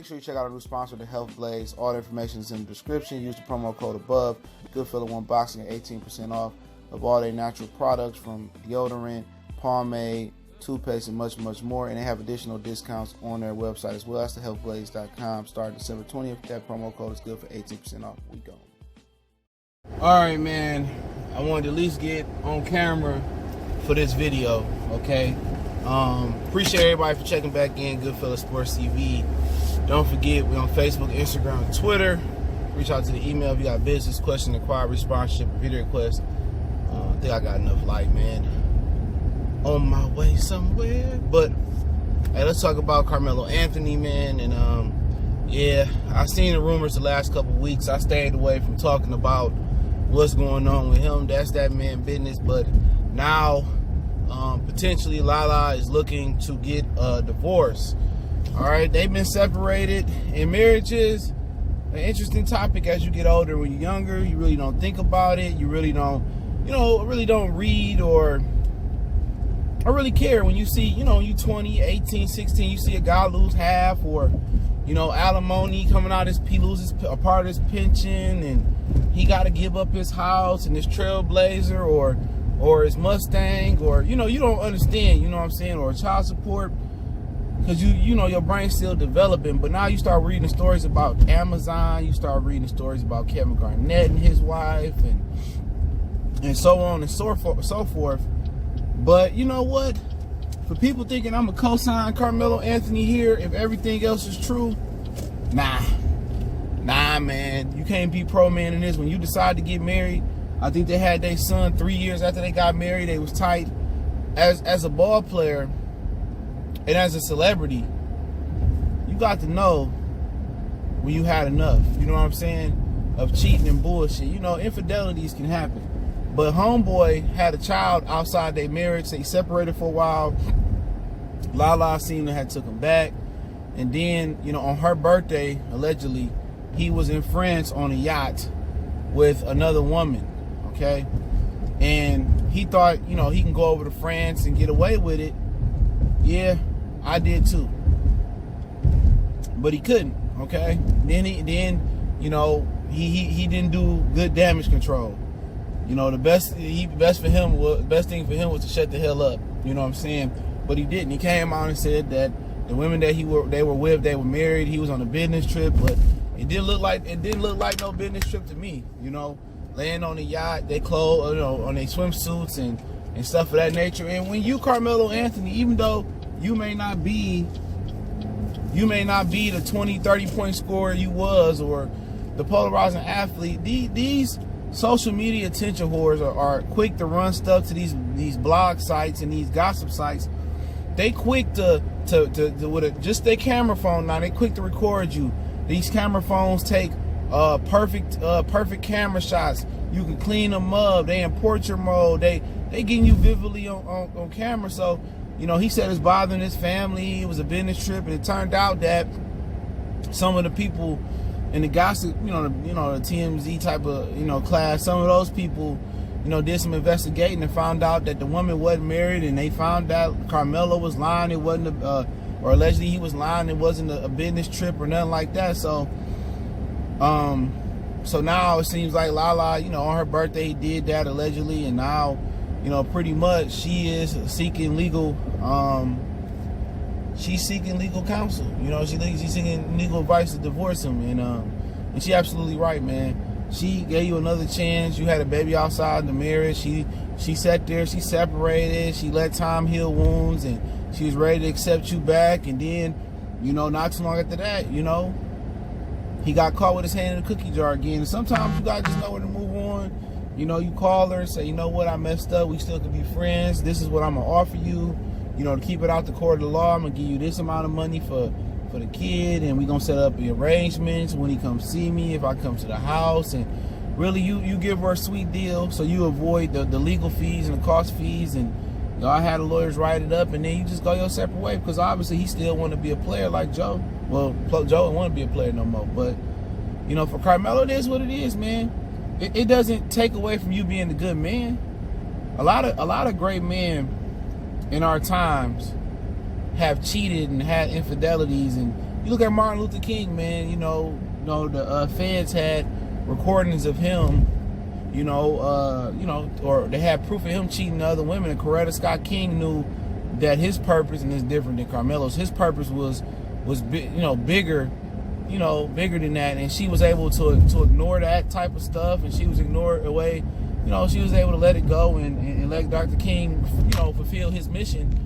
sure you check out our new sponsor, The Health Blaze. All the information is in the description. Use the promo code above. Goodfellow One Boxing at 18% off of all their natural products, from deodorant, pomade, toothpaste, and much, much more. And they have additional discounts on their website as well. That's thehealthblaze.com. Starting December 20th. That promo code is good for 18% off. We go. All right, man. I wanted to at least get on camera for this video, okay? Appreciate everybody for checking back in. Goodfellow Sports TV. Don't forget, we're on Facebook, Instagram, and Twitter. Reach out to the email if you got business, question, inquiry, sponsorship, video request. I think I got enough light, man. On my way somewhere. But hey, let's talk about Carmelo Anthony, man. And yeah, I've seen the rumors the last couple weeks. I stayed away from talking about what's going on with him. That's that man business. But now potentially Lala is looking to get a divorce. All right, they've been separated. And marriage is an interesting topic as you get older. When you're younger, you really don't think about it. You really don't, really don't read or really care. When you see, you 20, 18, 16, you see a guy lose half, or, alimony coming out, he loses a part of his pension, and he got to give up his house and his Trailblazer or his Mustang, or, you don't understand, you know what I'm saying, or child support, because your brain's still developing. But now you start reading stories about Amazon, you start reading stories about Kevin Garnett and his wife, and so on and so forth. But you know what? For people thinking I'm a co-sign Carmelo Anthony here if everything else is true, nah, man. You can't be pro-man in this. When you decide to get married, I think they had their son 3 years after they got married. They was tight. As a ball player and as a celebrity, you got to know when you had enough. You know what I'm saying? Of cheating and bullshit. Infidelities can happen. But homeboy had a child outside their marriage. They separated for a while. Lala seemed to have took him back. And then, on her birthday, allegedly, he was in France on a yacht with another woman, okay? And he thought, he can go over to France and get away with it. Yeah, I did too. But he couldn't, okay? Then he didn't do good damage control. The best thing for him was to shut the hell up. You know what I'm saying? But he didn't. He came out and said that the women that they were married. He was on a business trip, but it didn't look like no business trip to me. Laying on the yacht, they clothes, on their swimsuits and stuff of that nature. And when you Carmelo Anthony, even though you may not be the 20, 30 point scorer you was, or the polarizing athlete, these social media attention whores are quick to run stuff to these blog sites and these gossip sites. They quick to with just their camera phone now. They quick to record you. These camera phones take perfect camera shots. You can clean them up. They in portrait mode. They getting you vividly on camera. So he said it's bothering his family. It was a business trip, and it turned out that some of the people in the gossip, the TMZ type of, class, some of those people, did some investigating and found out that the woman wasn't married, and they found out Carmelo was lying. It wasn't, or allegedly he was lying. It wasn't a business trip or nothing like that. So, so now it seems like Lala, on her birthday, he did that allegedly, and now, pretty much she is seeking legal, she's seeking legal counsel. She's seeking legal advice to divorce him, and she's absolutely right, man. She gave you another chance. You had a baby outside the marriage. She sat there. She separated. She let time heal wounds, and she was ready to accept you back. And then, not too long after that, he got caught with his hand in the cookie jar again. And sometimes you gotta just know where to move on. You call her and say, what, I messed up. We still could be friends. This is what I'm gonna offer you. To keep it out the court of the law, I'm gonna give you this amount of money for the kid, and we're gonna set up the arrangements when he comes see me, if I come to the house, and really you give her a sweet deal so you avoid the legal fees and the cost fees, and I had the lawyers write it up, and then you just go your separate way, because obviously he still want to be a player like Joe. Well, Joe don't want to be a player no more, but for Carmelo, it is what it is, man. It doesn't take away from you being a good man. A lot of great men in our times have cheated and had infidelities and you look at Martin Luther King, man. The feds had recordings of him. Or they had proof of him cheating other women. And Coretta Scott King knew that his purpose, and it's different than Carmelo's. His purpose was bigger, bigger than that. And she was able to ignore that type of stuff, and she was ignored away. She was able to let it go and let Dr. King, fulfill his mission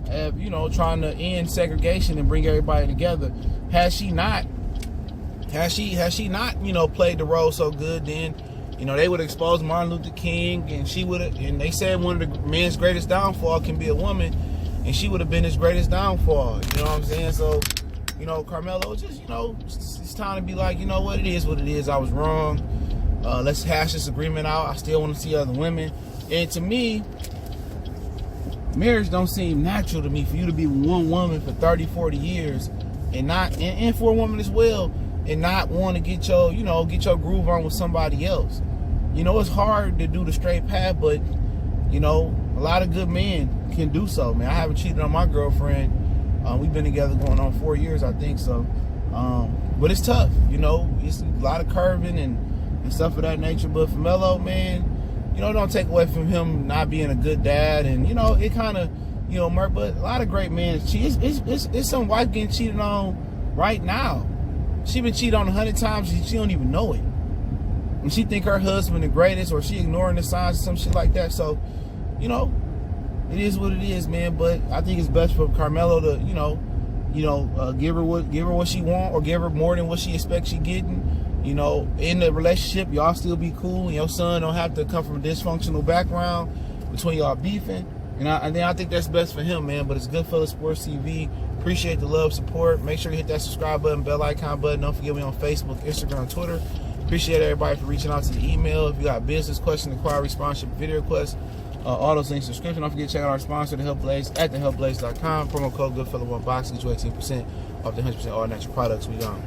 of, trying to end segregation and bring everybody together. Had she not, played the role so good, then, they would expose Martin Luther King, and she would have, and they said one of the men's greatest downfall can be a woman, and she would have been his greatest downfall. You know what I'm saying? So, Carmelo, just, it's time to be like, what it is. I was wrong. Let's hash this agreement out. I still want to see other women. And to me, marriage don't seem natural to me for you to be one woman for 30, 40 years and not, and for a woman as well, and not want to get your groove on with somebody else. It's hard to do the straight path, but, a lot of good men can do so, man. I haven't cheated on my girlfriend. We've been together going on 4 years, I think so. But it's tough, it's a lot of curving and stuff of that nature. But for Melo, man, don't take away from him not being a good dad. And, it kind of, but a lot of great men cheat. It's some wife getting cheated on right now. She been cheated on 100 times. She don't even know it. And she think her husband the greatest, or she ignoring the signs or some shit like that. So, it is what it is, man. But I think it's best for Carmelo to, give her what she want, or give her more than what she expects she getting. In the relationship, y'all still be cool, and your son don't have to come from a dysfunctional background between y'all beefing. And I think that's best for him, man. But it's Goodfellas Sports TV. Appreciate the love, support. Make sure you hit that subscribe button, bell icon button. Don't forget me on Facebook, Instagram, Twitter. Appreciate everybody for reaching out to the email. If you got business questions, inquiry, sponsorship, video requests, all those links in the description. Don't forget to check out our sponsor, The Health Blaze, at thehealthblaze.com. Promo code Goodfella1Box, get you 18% off the 100% all natural products. We gone.